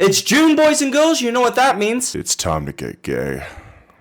It's June, boys and girls, you know what that means. It's time to get gay.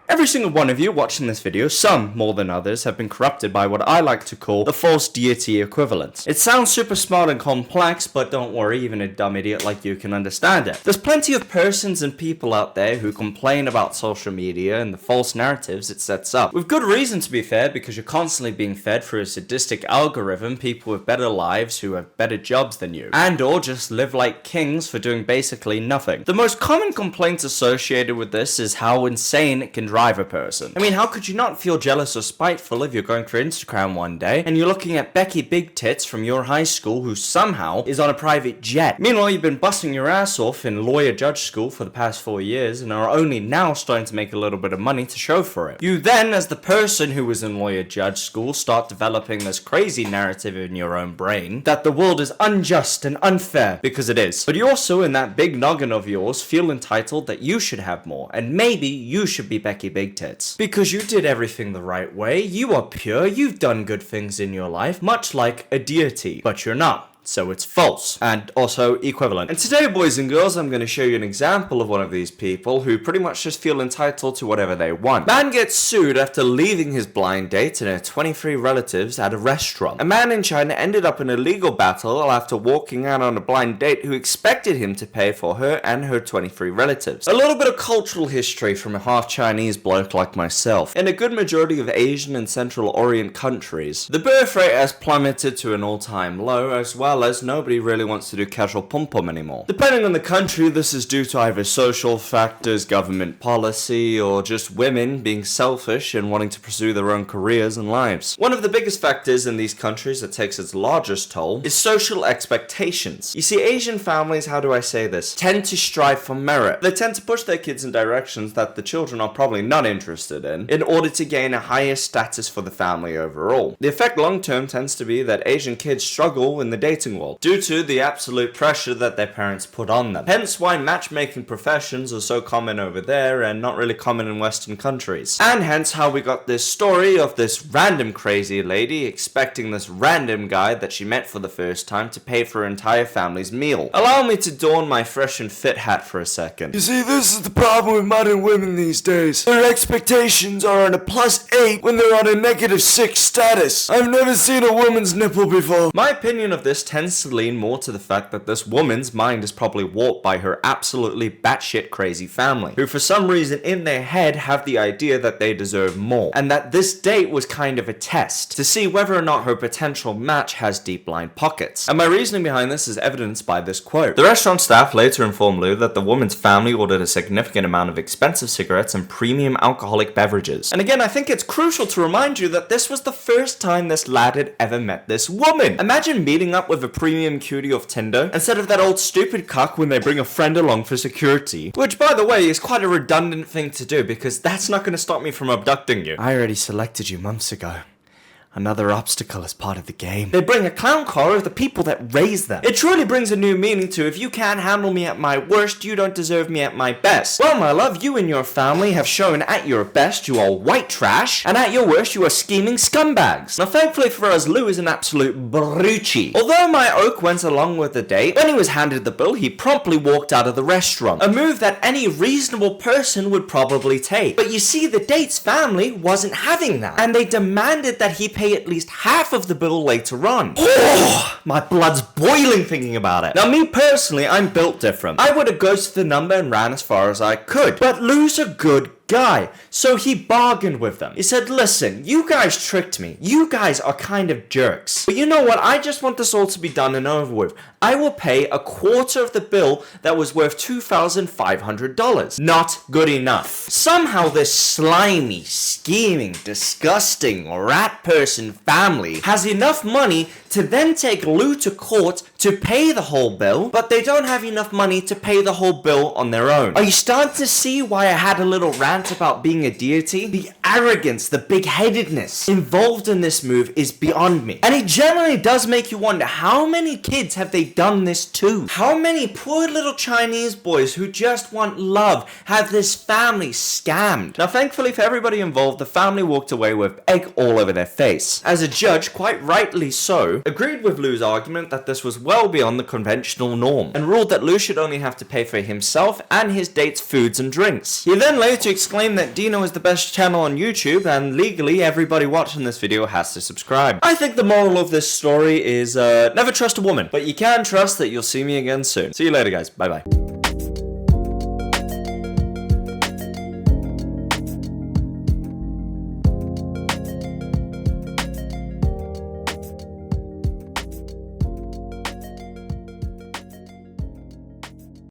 Every single one of you watching this video, some more than others, have been corrupted by what I like to call the false deity equivalent. It sounds super smart and complex, but don't worry, even a dumb idiot like you can understand it. There's plenty of persons and people out there who complain about social media and the false narratives it sets up. With good reason, to be fair, because you're constantly being fed through a sadistic algorithm people with better lives who have better jobs than you, and or just live like kings for doing basically nothing. The most common complaints associated with this is how insane it can drive a person. I mean, how could you not feel jealous or spiteful if you're going through Instagram one day and you're looking at Becky Big Tits from your high school who somehow is on a private jet? Meanwhile, you've been busting your ass off in lawyer judge school for the past 4 years and are only now starting to make a little bit of money to show for it. You then, as the person who was in lawyer judge school, start developing this crazy narrative in your own brain that the world is unjust and unfair, because it is. But you also, in that big noggin of yours, feel entitled that you should have more, and maybe you should be Becky Big Tits. Because you did everything the right way, you are pure, you've done good things in your life, much like a deity, but you're not. So it's false, and also equivalent. And today, boys and girls, I'm going to show you an example of one of these people who pretty much just feel entitled to whatever they want. Man gets sued after leaving his blind date and her 23 relatives at a restaurant. A man in China ended up in a legal battle after walking out on a blind date who expected him to pay for her and her 23 relatives. A little bit of cultural history from a half Chinese bloke like myself. In a good majority of Asian and Central Orient countries, the birth rate has plummeted to an all-time low, as well as nobody really wants to do casual pom-pom anymore. Depending on the country, this is due to either social factors, government policy, or just women being selfish and wanting to pursue their own careers and lives. One of the biggest factors in these countries that takes its largest toll is social expectations. You see, Asian families, how do I say this, tend to strive for merit. They tend to push their kids in directions that the children are probably not interested in order to gain a higher status for the family overall. The effect long-term tends to be that Asian kids struggle in the dating world due to the absolute pressure that their parents put on them. Hence why matchmaking professions are so common over there and not really common in Western countries. And hence how we got this story of this random crazy lady expecting this random guy that she met for the first time to pay for her entire family's meal. Allow me to don my fresh and fit hat for a second. You see, this is the problem with modern women these days. Their expectations are on a +8 when they're on a -6 status. I've never seen a woman's nipple before. My opinion of this tends to lean more to the fact that this woman's mind is probably warped by her absolutely batshit crazy family, who for some reason in their head have the idea that they deserve more, and that this date was kind of a test to see whether or not her potential match has deep blind pockets. And my reasoning behind this is evidenced by this quote. The restaurant staff later informed Lou that the woman's family ordered a significant amount of expensive cigarettes and premium alcoholic beverages. And again, I think it's crucial to remind you that this was the first time this lad had ever met this woman. Imagine meeting up with a premium cutie of Tinder instead of that old stupid cuck when they bring a friend along for security. Which, by the way, is quite a redundant thing to do because that's not going to stop me from abducting you. I already selected you months ago. Another obstacle is part of the game. They bring a clown car of the people that raise them. It truly brings a new meaning to if you can't handle me at my worst, you don't deserve me at my best. Well, my love, you and your family have shown at your best you are white trash, and at your worst you are scheming scumbags. Now, thankfully for us, Lou is an absolute brucci. Although my oak went along with the date, when he was handed the bill, he promptly walked out of the restaurant. A move that any reasonable person would probably take. But you see, the date's family wasn't having that, and they demanded that he pay at least half of the bill later on. Oh, my blood's boiling thinking about it. Now, me personally, I'm built different. I would have ghosted the number and ran as far as I could. But Lou's a good guy, so he bargained with them. He said, listen, you guys tricked me. You guys are kind of jerks. But you know what? I just want this all to be done and over with. I will pay a quarter of the bill that was worth $2,500. Not good enough. Somehow this slimy, scheming, disgusting, rat person family has enough money to then take Lou to court to pay the whole bill, but they don't have enough money to pay the whole bill on their own. Are you starting to see why I had a little rant about being a deity? The arrogance, the big-headedness involved in this move is beyond me. And it generally does make you wonder, how many kids have they done this to? How many poor little Chinese boys who just want love have this family scammed? Now, thankfully for everybody involved, the family walked away with egg all over their face. As a judge, quite rightly so, agreed with Lu's argument that this was well beyond the conventional norm, and ruled that Lu should only have to pay for himself and his date's foods and drinks. He then later exclaimed that Deano is the best channel on YouTube, and legally everybody watching this video has to subscribe. I think the moral of this story is never trust a woman, but you can trust that you'll see me again soon. See you later, guys. Bye bye.